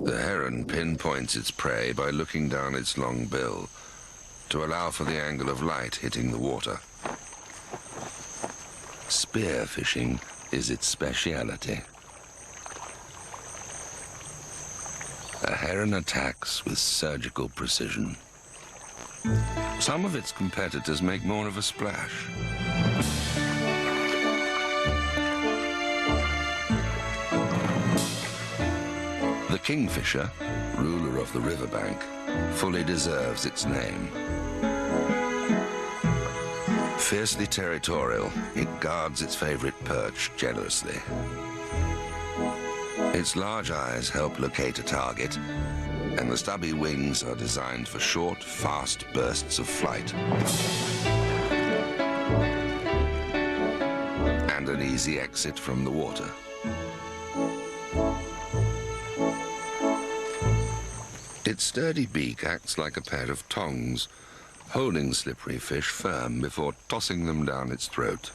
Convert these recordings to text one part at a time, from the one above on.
The heron pinpoints its prey by looking down its long bill to allow for the angle of light hitting the water. Spear fishing is its speciality. A heron attacks with surgical precision. Some of its competitors make more of a splash. The kingfisher, ruler of the riverbank, fully deserves its name. Fiercely territorial, it guards its favorite perch jealously. Its large eyes help locate a target, and the stubby wings are designed for short, fast bursts of flight. And an easy exit from the water. Its sturdy beak acts like a pair of tongs, holding slippery fish firm before tossing them down its throat.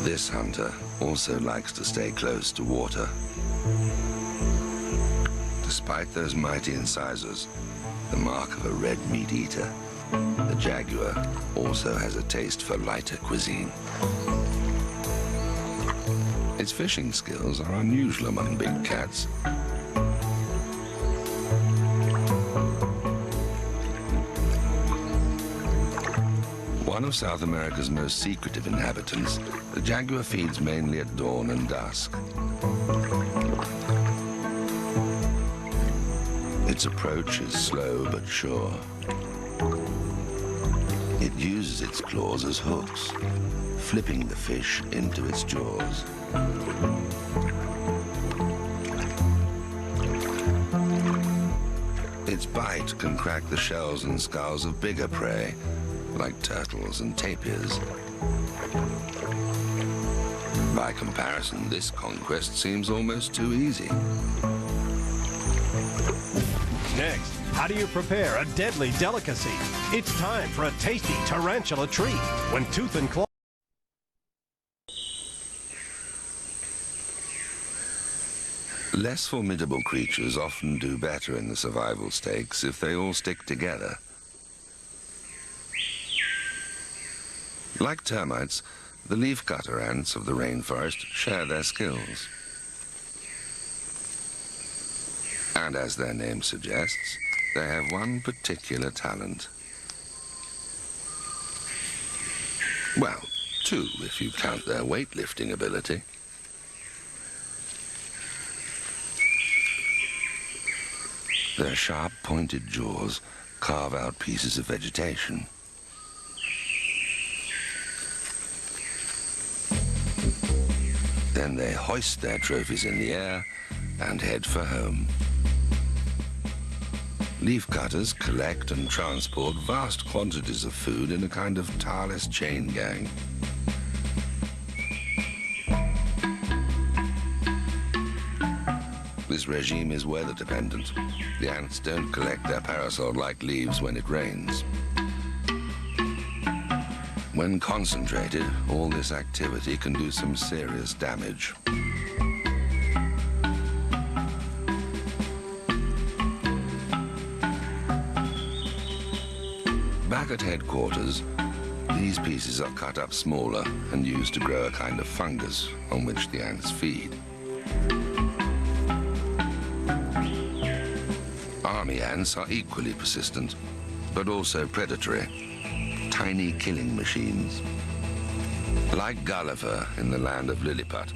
This hunter also likes to stay close to water. Despite those mighty incisors, the mark of a red meat eater, the jaguar also has a taste for lighter cuisine. Its fishing skills are unusual among big cats. One of South America's most secretive inhabitants, the jaguar feeds mainly at dawn and dusk. Its approach is slow but sure. It uses its claws as hooks, flipping the fish into its jaws. Its bite can crack the shells and skulls of bigger prey, like turtles and tapirs. By comparison, this conquest seems almost too easy. Next, how do you prepare a deadly delicacy? It's time for a tasty tarantula treat when Tooth and Claw. Less formidable creatures often do better in the survival stakes if they all stick together. Like termites, the leafcutter ants of the rainforest share their skills. And as their name suggests, they have one particular talent. Well, two if you count their weightlifting ability. Their sharp, pointed jaws carve out pieces of vegetation. Then they hoist their trophies in the air and head for home. Leafcutters collect and transport vast quantities of food in a kind of tireless chain gang. This regime is weather dependent. The ants don't collect their parasol-like leaves when it rains. When concentrated, all this activity can do some serious damage. Back at headquarters, these pieces are cut up smaller and used to grow a kind of fungus on which the ants feed. Army ants are equally persistent, but also predatory. Tiny killing machines. Like Gulliver in the land of Lilliput,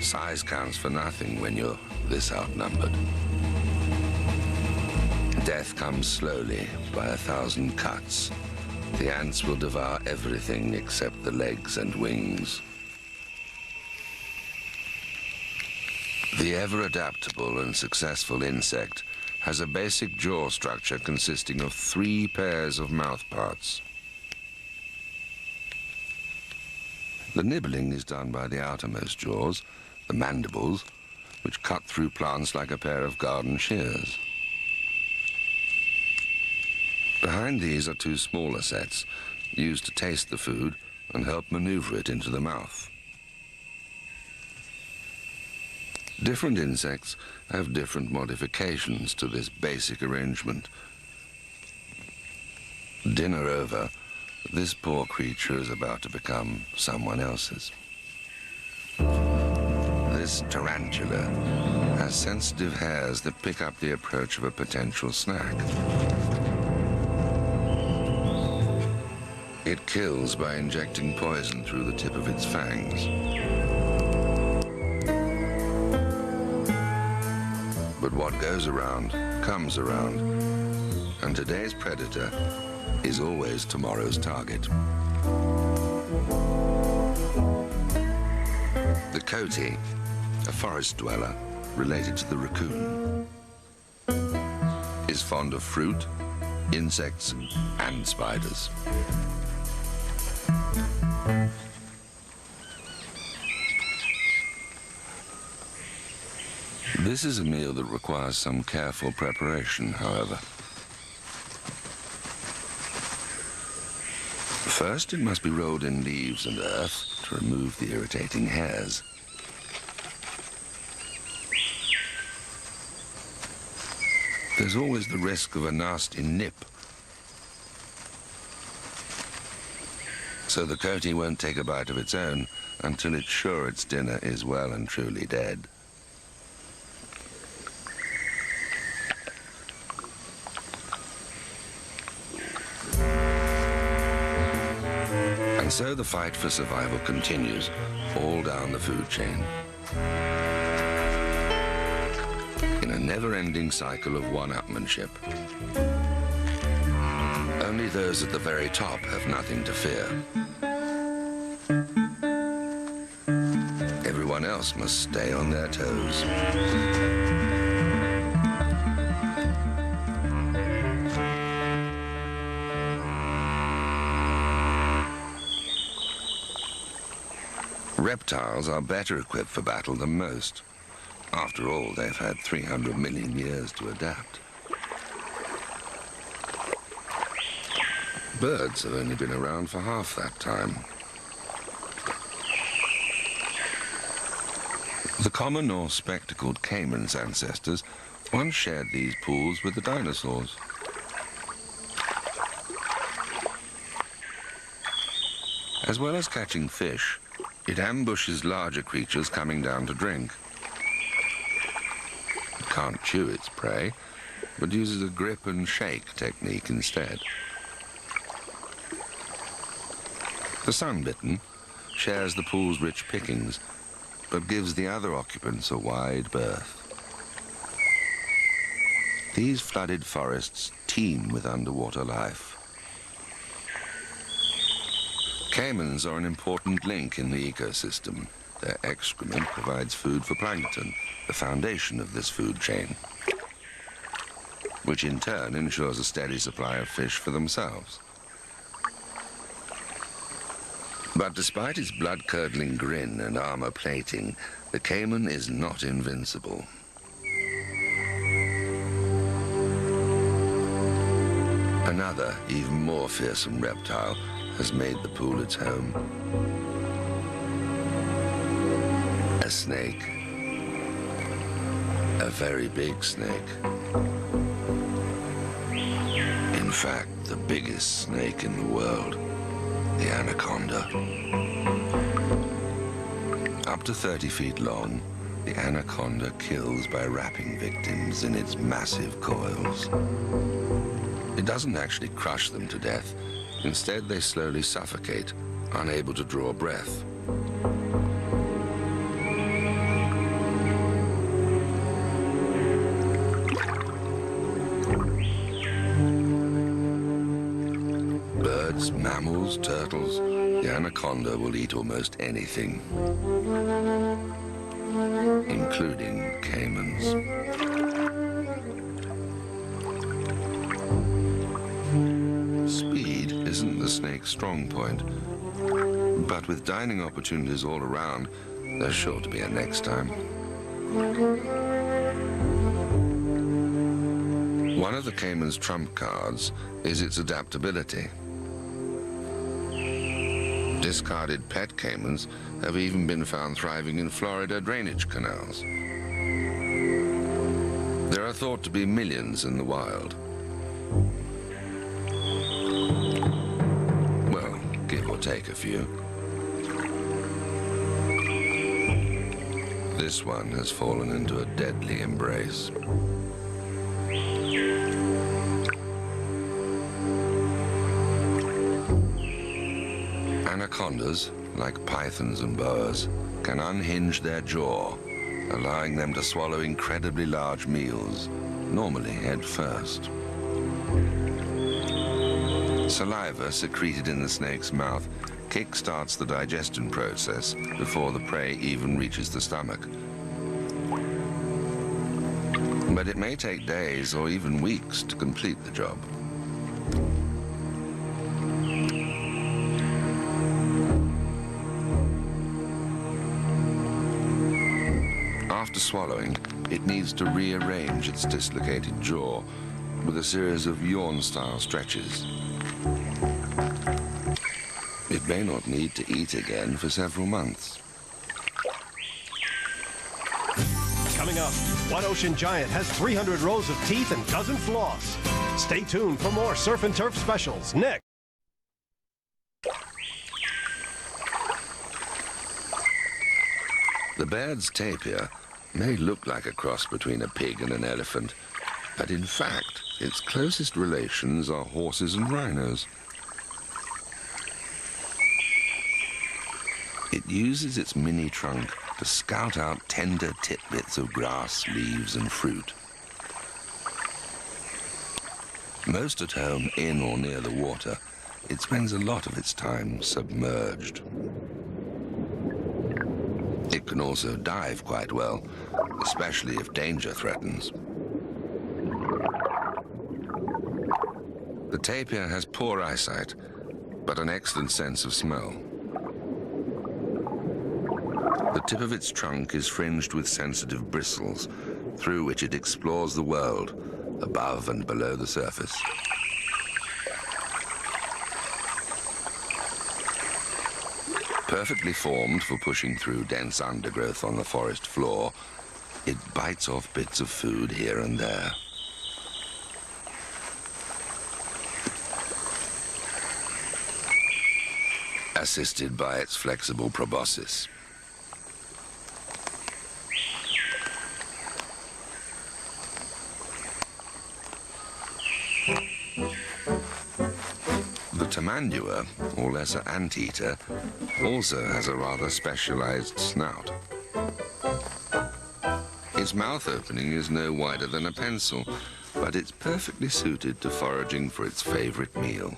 size counts for nothing when you're this outnumbered. Death comes slowly, by 1,000 cuts. The ants will devour everything except the legs and wings. The ever-adaptable and successful insect has a basic jaw structure consisting of 3 pairs of mouth parts. The nibbling is done by the outermost jaws, the mandibles, which cut through plants like a pair of garden shears. Behind these are 2 smaller sets, used to taste the food and help maneuver it into the mouth. Different insects have different modifications to this basic arrangement. Dinner over, this poor creature is about to become someone else's. This tarantula has sensitive hairs that pick up the approach of a potential snack. It kills by injecting poison through the tip of its fangs. But what goes around comes around, and today's predator is always tomorrow's target. The coati, a forest dweller related to the raccoon, is fond of fruit, insects, and spiders. This is a meal that requires some careful preparation, however. First, it must be rolled in leaves and earth to remove the irritating hairs. There's always the risk of a nasty nip, so the coati won't take a bite of its own until it's sure its dinner is well and truly dead. And so the fight for survival continues, all down the food chain. In a never-ending cycle of one-upmanship. Only those at the very top have nothing to fear. Everyone else must stay on their toes. Reptiles are better equipped for battle than most. After all, they've had 300 million years to adapt. Birds have only been around for half that time. The common or spectacled caiman's ancestors once shared these pools with the dinosaurs. As well as catching fish, it ambushes larger creatures coming down to drink. It can't chew its prey, but uses a grip and shake technique instead. The sunbitten shares the pool's rich pickings, but gives the other occupants a wide berth. These flooded forests teem with underwater life. Caimans are an important link in the ecosystem. Their excrement provides food for plankton, the foundation of this food chain, which in turn ensures a steady supply of fish for themselves. But despite its blood-curdling grin and armor plating, the caiman is not invincible. Another, even more fearsome reptile has made the pool its home. A snake. A very big snake. In fact, the biggest snake in the world. The anaconda. Up to 30 feet long, the anaconda kills by wrapping victims in its massive coils. It doesn't actually crush them to death. Instead, they slowly suffocate, unable to draw breath. Birds, mammals, turtles, the anaconda will eat almost anything, including caimans. Speed isn't the snake's strong point, but with dining opportunities all around, there's sure to be a next time. One of the caiman's trump cards is its adaptability. Discarded pet caimans have even been found thriving in Florida drainage canals. There are thought to be millions in the wild. Well, give or take a few. This one has fallen into a deadly embrace. Anacondas, like pythons and boas, can unhinge their jaw, allowing them to swallow incredibly large meals, normally head first. Saliva secreted in the snake's mouth kickstarts the digestion process before the prey even reaches the stomach. But it may take days or even weeks to complete the job. After swallowing, it needs to rearrange its dislocated jaw with a series of yawn-style stretches. It may not need to eat again for several months. Coming up, what ocean giant has 300 rows of teeth and doesn't floss? Stay tuned for more Surf and Turf specials next. The Baird's tapir may look like a cross between a pig and an elephant, but in fact, its closest relations are horses and rhinos. It uses its mini trunk to scout out tender titbits of grass, leaves, and fruit. Most at home in or near the water, it spends a lot of its time submerged. It can also dive quite well, especially if danger threatens. The tapir has poor eyesight, but an excellent sense of smell. The tip of its trunk is fringed with sensitive bristles, through which it explores the world, above and below the surface. Perfectly formed for pushing through dense undergrowth on the forest floor, it bites off bits of food here and there. Assisted by its flexible proboscis. The tamandua, or lesser anteater, also has a rather specialized snout. Its mouth opening is no wider than a pencil, but it's perfectly suited to foraging for its favorite meal.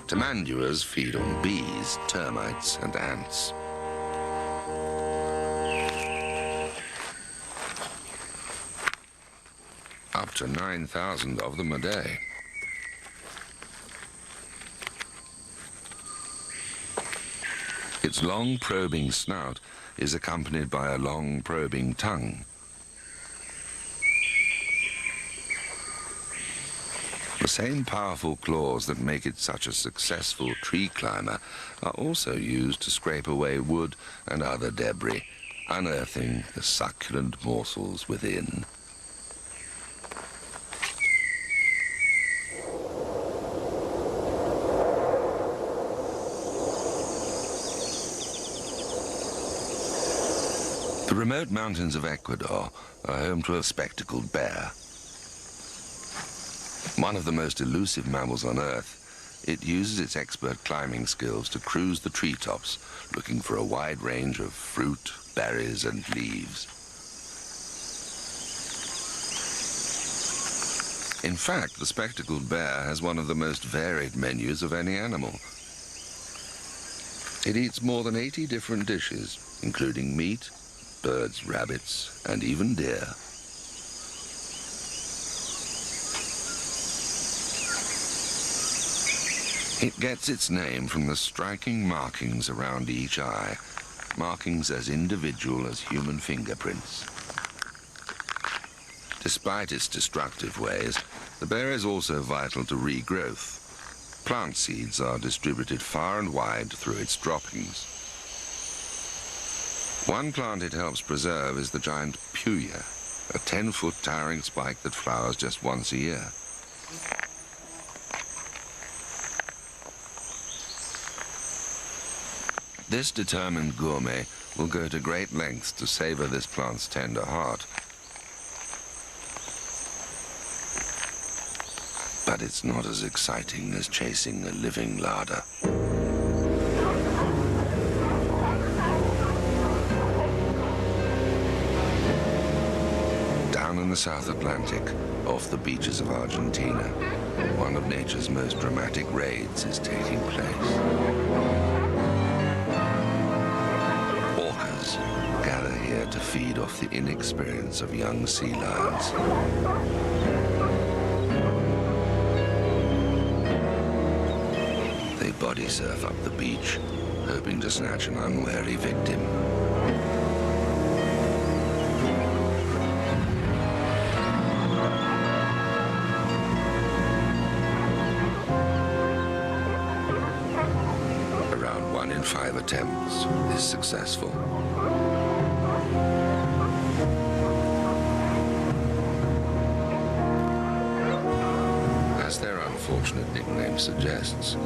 Tamanduas feed on bees, termites, and ants. Up to 9,000 of them a day. Its long probing snout is accompanied by a long probing tongue. The same powerful claws that make it such a successful tree climber are also used to scrape away wood and other debris, unearthing the succulent morsels within. The remote mountains of Ecuador are home to a spectacled bear. One of the most elusive mammals on Earth, it uses its expert climbing skills to cruise the treetops, looking for a wide range of fruit, berries, and leaves. In fact, the spectacled bear has one of the most varied menus of any animal. It eats more than 80 different dishes, including meat, birds, rabbits, and even deer. It gets its name from the striking markings around each eye, markings as individual as human fingerprints. Despite its destructive ways, the berry is also vital to regrowth. Plant seeds are distributed far and wide through its droppings. One plant it helps preserve is the giant puya, a 10-foot towering spike that flowers just once a year. This determined gourmet will go to great lengths to savor this plant's tender heart. But it's not as exciting as chasing a living larder. Down in the South Atlantic, off the beaches of Argentina, one of nature's most dramatic raids is taking place. Orcas gather here to feed off the inexperience of young sea lions. They body surf up the beach, hoping to snatch an unwary victim. Around 1 in 5 attempts is successful. As their unfortunate nickname suggests,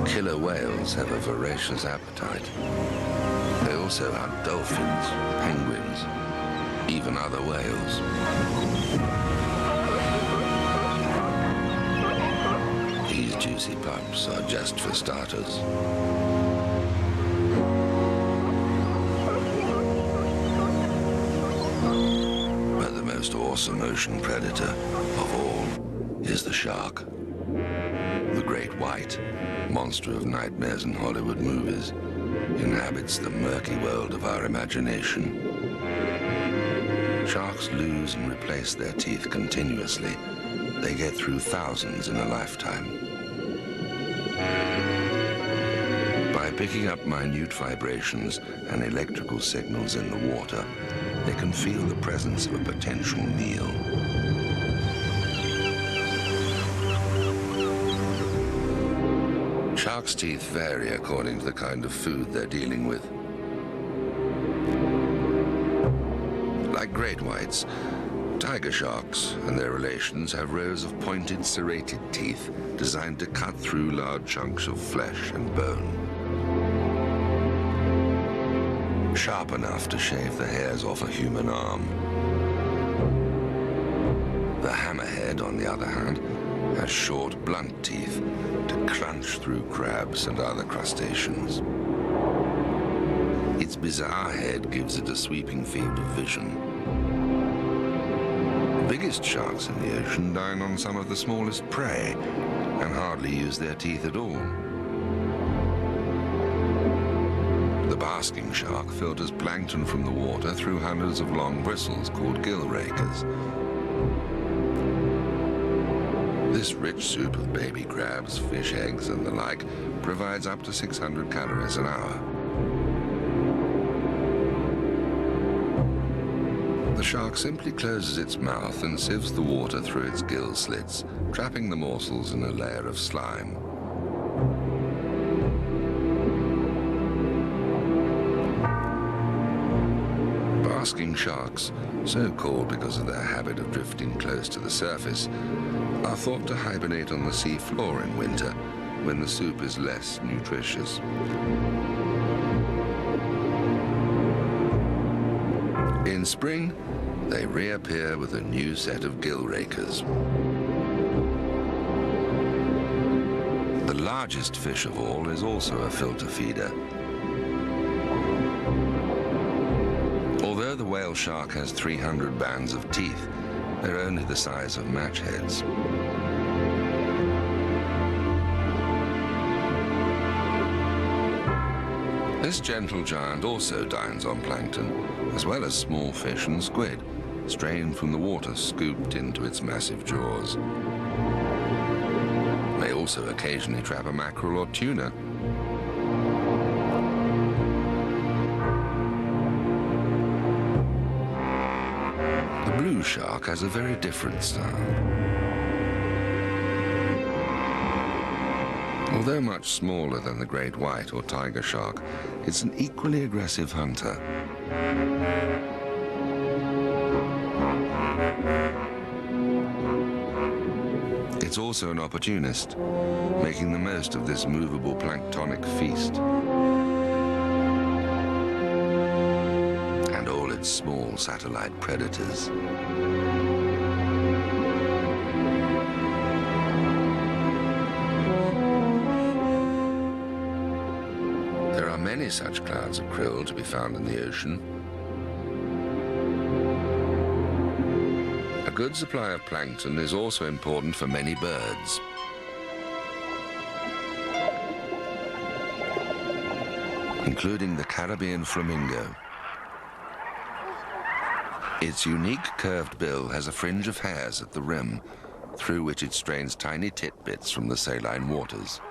killer whales have a voracious appetite. They also hunt dolphins, penguins, even other whales. These juicy pups are just for starters. But the most awesome ocean predator of all is the shark. The great white, monster of nightmares and Hollywood movies, inhabits the murky world of our imagination. Sharks lose and replace their teeth continuously. They get through thousands in a lifetime. By picking up minute vibrations and electrical signals in the water, they can feel the presence of a potential meal. Sharks' teeth vary according to the kind of food they're dealing with. Like great whites, tiger sharks and their relations have rows of pointed, serrated teeth designed to cut through large chunks of flesh and bone. Sharp enough to shave the hairs off a human arm. The hammerhead, on the other hand, has short, blunt teeth to crunch through crabs and other crustaceans. Its bizarre head gives it a sweeping field of vision. The biggest sharks in the ocean dine on some of the smallest prey and hardly use their teeth at all. The basking shark filters plankton from the water through hundreds of long bristles called gill rakers. This rich soup of baby crabs, fish eggs, and the like provides up to 600 calories an hour. The shark simply closes its mouth and sieves the water through its gill slits, trapping the morsels in a layer of slime. Basking sharks, so called because of their habit of drifting close to the surface, are thought to hibernate on the sea floor in winter when the soup is less nutritious. In spring, they reappear with a new set of gill rakers. The largest fish of all is also a filter feeder. Although the whale shark has 300 bands of teeth, they're only the size of match heads. This gentle giant also dines on plankton, as well as small fish and squid, strained from the water scooped into its massive jaws. May also occasionally trap a mackerel or tuna. The blue shark has a very different style. Although much smaller than the great white or tiger shark, it's an equally aggressive hunter. It's also an opportunist, making the most of this movable planktonic feast. And all its small satellite predators. There are many such clouds of krill to be found in the ocean. A good supply of plankton is also important for many birds. Including the Caribbean flamingo. Its unique curved bill has a fringe of hairs at the rim, through which it strains tiny titbits from the saline waters.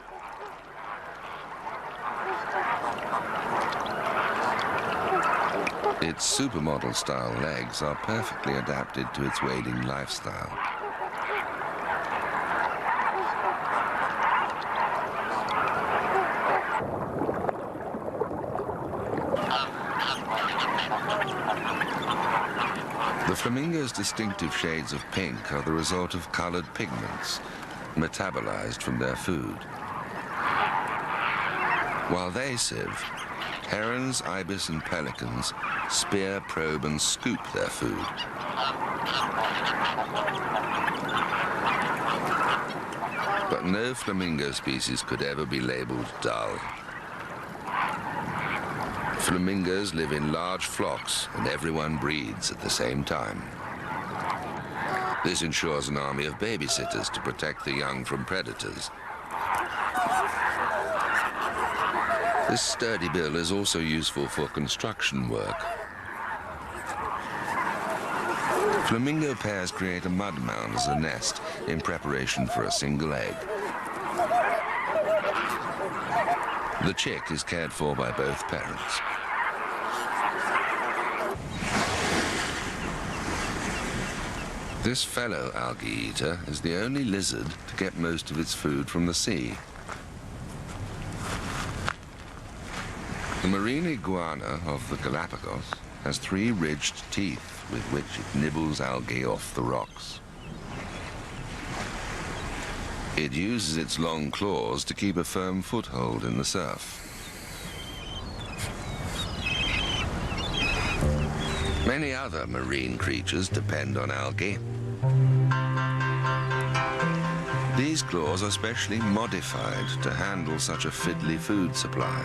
Its supermodel-style legs are perfectly adapted to its wading lifestyle. The flamingo's distinctive shades of pink are the result of colored pigments, metabolized from their food. While they sieve, herons, ibis, and pelicans spear, probe, and scoop their food. But no flamingo species could ever be labeled dull. Flamingos live in large flocks, and everyone breeds at the same time. This ensures an army of babysitters to protect the young from predators. This sturdy bill is also useful for construction work. Flamingo pairs create a mud mound as a nest in preparation for a single egg. The chick is cared for by both parents. This fellow algae eater is the only lizard to get most of its food from the sea. The marine iguana of the Galapagos has 3 ridged teeth with which it nibbles algae off the rocks. It uses its long claws to keep a firm foothold in the surf. Many other marine creatures depend on algae. These claws are specially modified to handle such a fiddly food supply.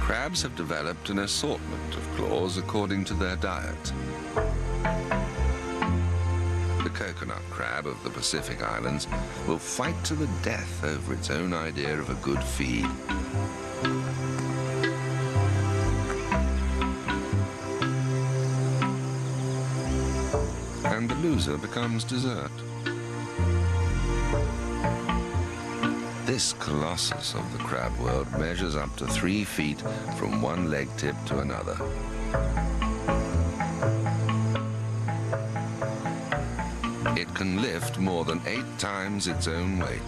Crabs have developed an assortment of claws according to their diet. The coconut crab of the Pacific Islands will fight to the death over its own idea of a good feed. And the loser becomes dessert. This colossus of the crab world measures up to 3 feet from one leg tip to another. It can lift more than 8 times its own weight.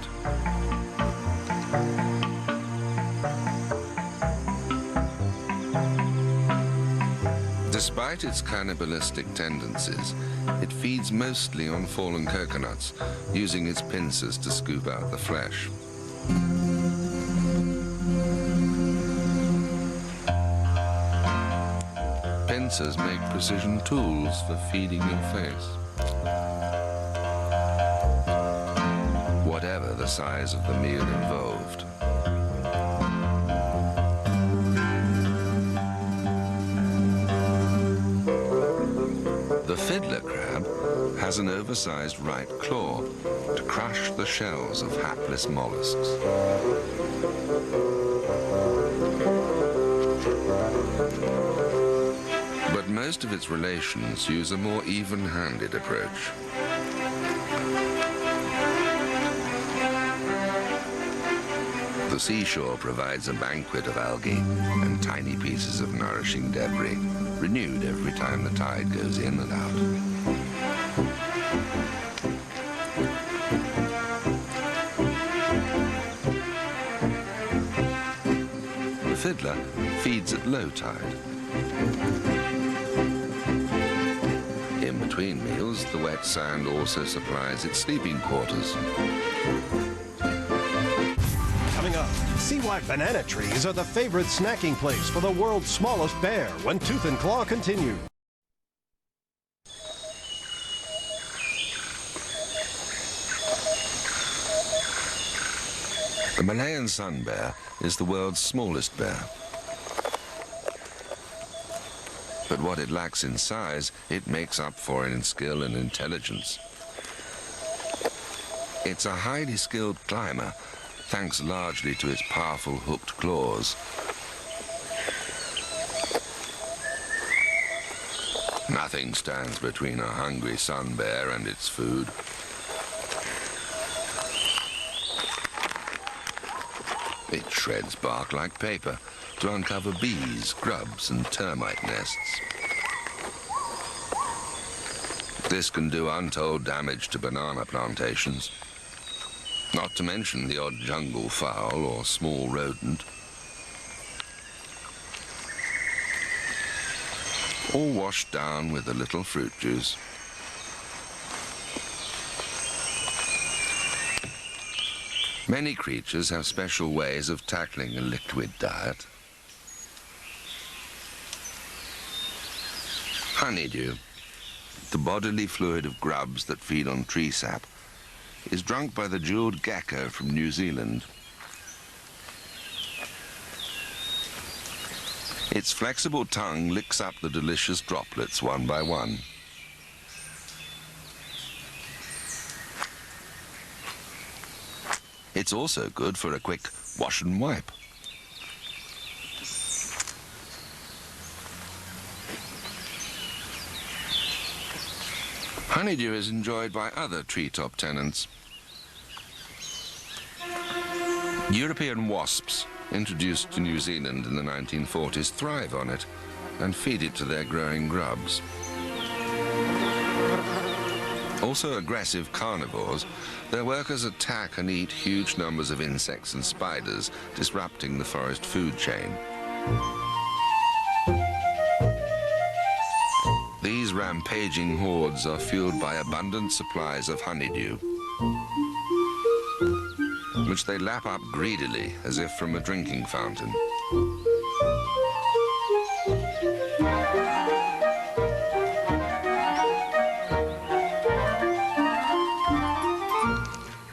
Despite its cannibalistic tendencies, it feeds mostly on fallen coconuts, using its pincers to scoop out the flesh. Pincers make precision tools for feeding your face. Whatever the size of the meal involved. The fiddler crab has an oversized right claw to crush the shells of hapless mollusks. But most of its relations use a more even-handed approach. The seashore provides a banquet of algae and tiny pieces of nourishing debris. renewed every time the tide goes in and out. The fiddler feeds at low tide. In between meals, the wet sand also supplies its sleeping quarters. Coming up, see why banana trees are the favorite snacking place for the world's smallest bear when Tooth and Claw continue. The Malayan sun bear is the world's smallest bear. But what it lacks in size, it makes up for in skill and intelligence. It's a highly skilled climber, thanks largely to its powerful hooked claws. Nothing stands between a hungry sun bear and its food. It shreds bark like paper to uncover bees, grubs, and termite nests. This can do untold damage to banana plantations, not to mention the odd jungle fowl or small rodent. All washed down with a little fruit juice. Many creatures have special ways of tackling a liquid diet. Honeydew, the bodily fluid of grubs that feed on tree sap, is drunk by the jeweled gecko from New Zealand. Its flexible tongue licks up the delicious droplets one by one. It's also good for a quick wash and wipe. Honeydew is enjoyed by other treetop tenants. European wasps, introduced to New Zealand in the 1940s, thrive on it and feed it to their growing grubs. Also aggressive carnivores, their workers attack and eat huge numbers of insects and spiders, disrupting the forest food chain. These rampaging hordes are fueled by abundant supplies of honeydew, which they lap up greedily as if from a drinking fountain.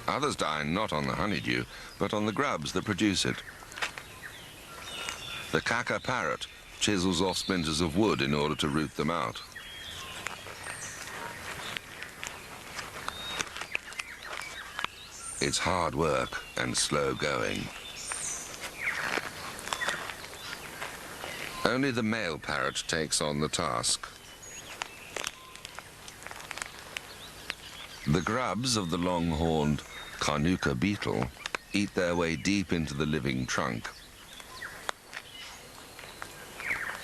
Others dine not on the honeydew, but on the grubs that produce it. The kaka parrot chisels off splinters of wood in order to root them out. It's hard work and slow going. Only the male parrot takes on the task. The grubs of the long-horned carnuka beetle eat their way deep into the living trunk.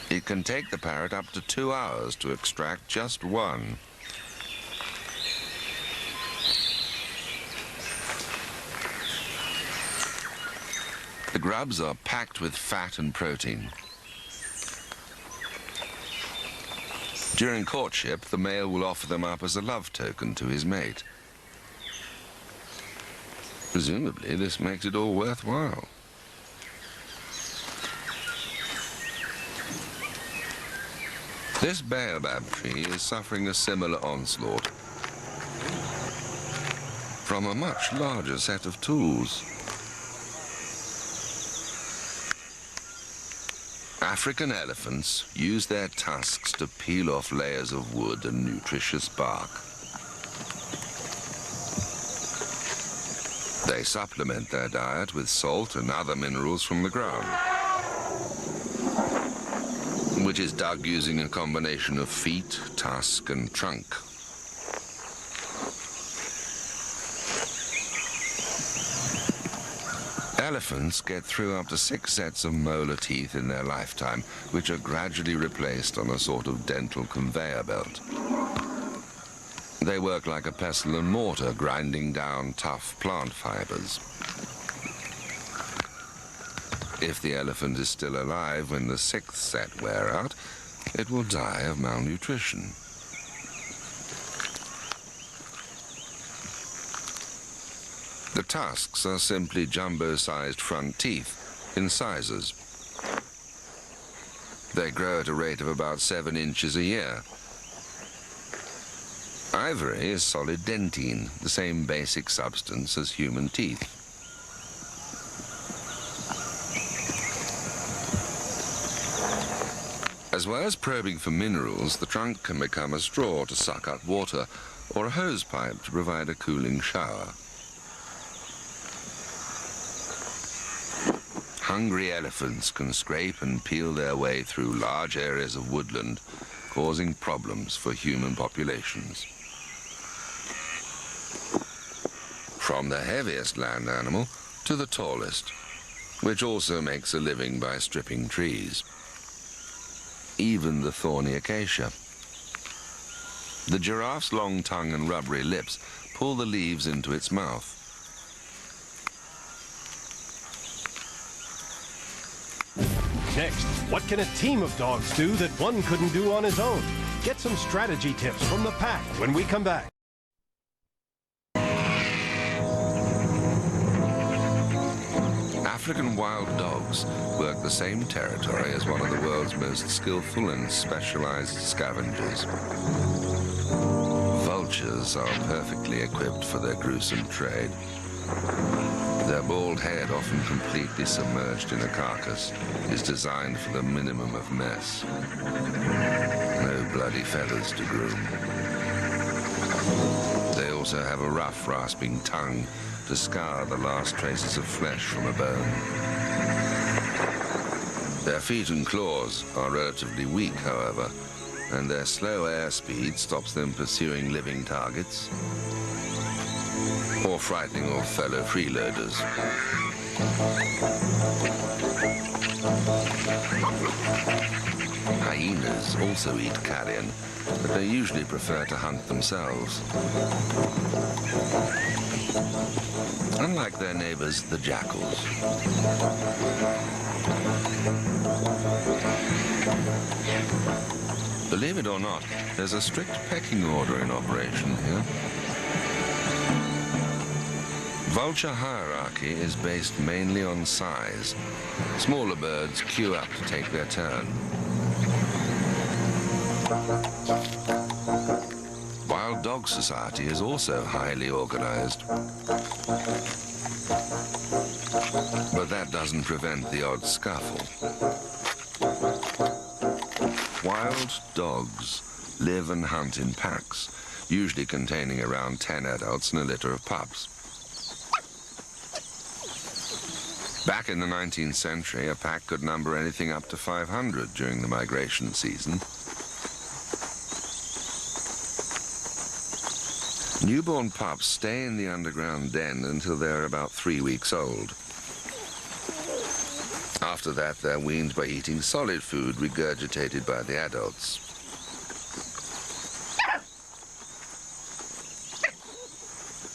It can take the parrot up to 2 hours to extract just one. The grubs are packed with fat and protein. During courtship, the male will offer them up as a love token to his mate. Presumably, this makes it all worthwhile. This baobab tree is suffering a similar onslaught from a much larger set of tools. African elephants use their tusks to peel off layers of wood and nutritious bark. They supplement their diet with salt and other minerals from the ground, which is dug using a combination of feet, tusk, and trunk. Elephants get through up to 6 sets of molar teeth in their lifetime, which are gradually replaced on a sort of dental conveyor belt. They work like a pestle and mortar, grinding down tough plant fibers. If the elephant is still alive when the 6th set wear out, it will die of malnutrition. The tusks are simply jumbo-sized front teeth, incisors. They grow at a rate of about 7 inches a year. Ivory is solid dentine, the same basic substance as human teeth. As well as probing for minerals, the trunk can become a straw to suck up water or a hose pipe to provide a cooling shower. Hungry elephants can scrape and peel their way through large areas of woodland, causing problems for human populations. From the heaviest land animal to the tallest, which also makes a living by stripping trees. Even the thorny acacia. The giraffe's long tongue and rubbery lips pull the leaves into its mouth. Next, what can a team of dogs do that one couldn't do on his own? Get some strategy tips from the pack when we come back. African wild dogs work the same territory as one of the world's most skillful and specialized scavengers. Vultures are perfectly equipped for their gruesome trade. Their bald head, often completely submerged in a carcass, is designed for the minimum of mess. No bloody feathers to groom. They also have a rough, rasping tongue to scour the last traces of flesh from a bone. Their feet and claws are relatively weak, however, and their slow airspeed stops them pursuing living targets or frightening off fellow freeloaders. Hyenas also eat carrion, but they usually prefer to hunt themselves. Unlike their neighbors, the jackals. Believe it or not, there's a strict pecking order in operation here. Vulture hierarchy is based mainly on size. Smaller birds queue up to take their turn. Wild dog society is also highly organized. But that doesn't prevent the odd scuffle. Wild dogs live and hunt in packs, usually containing around 10 adults and a litter of pups. Back in the 19th century, a pack could number anything up to 500 during the migration season. Newborn pups stay in the underground den until they're about 3 weeks old. After that, they're weaned by eating solid food regurgitated by the adults.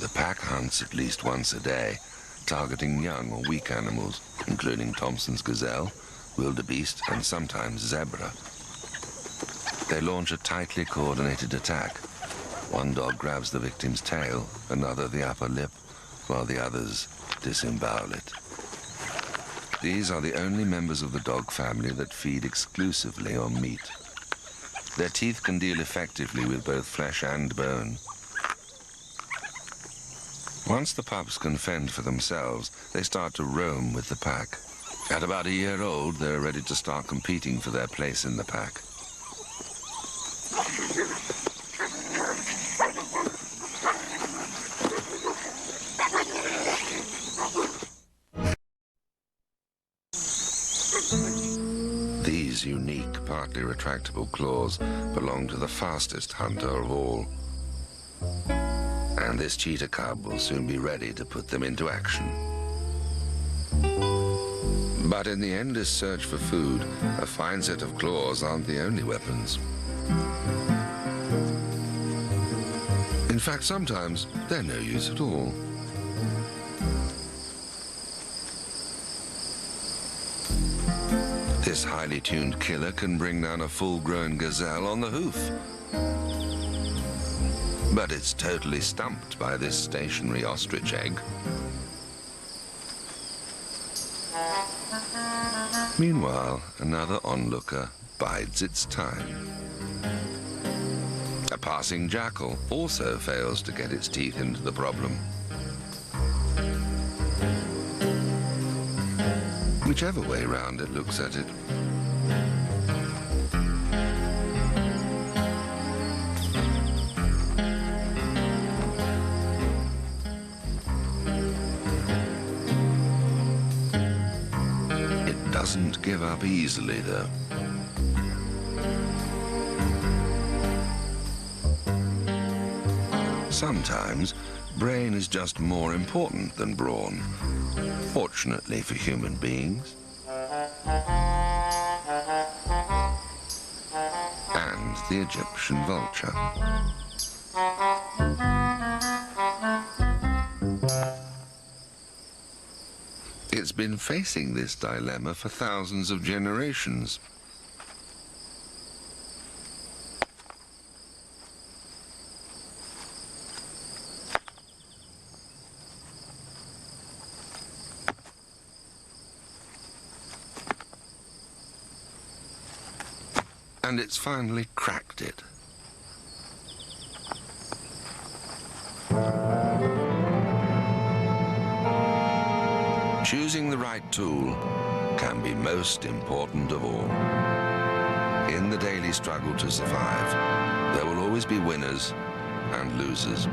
The pack hunts at least once a day, targeting young or weak animals, including Thompson's gazelle, wildebeest, and sometimes zebra. They launch a tightly coordinated attack. One dog grabs the victim's tail, another the upper lip, while the others disembowel it. These are the only members of the dog family that feed exclusively on meat. Their teeth can deal effectively with both flesh and bone. Once the pups can fend for themselves, they start to roam with the pack. At about a year old, they're ready to start competing for their place in the pack. These unique, partly retractable claws belong to the fastest hunter of all. And this cheetah cub will soon be ready to put them into action. But in the endless search for food, a fine set of claws aren't the only weapons. In fact, sometimes they're no use at all. This highly tuned killer can bring down a full-grown gazelle on the hoof. But it's totally stumped by this stationary ostrich egg. Meanwhile, another onlooker bides its time. A passing jackal also fails to get its teeth into the problem. Whichever way round it looks at it. It doesn't give up easily, though. Sometimes, brain is just more important than brawn. Fortunately for human beings. And the Egyptian vulture. It's been facing this dilemma for thousands of generations. And it's finally cracked it. Choosing the right tool can be most important of all. In the daily struggle to survive, there will always be winners and losers.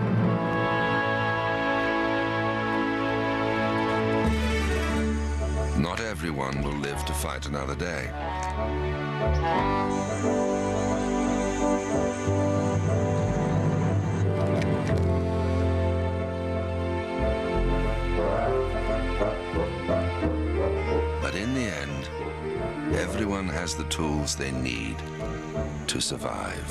Not everyone will live to fight another day. But in the end, everyone has the tools they need to survive.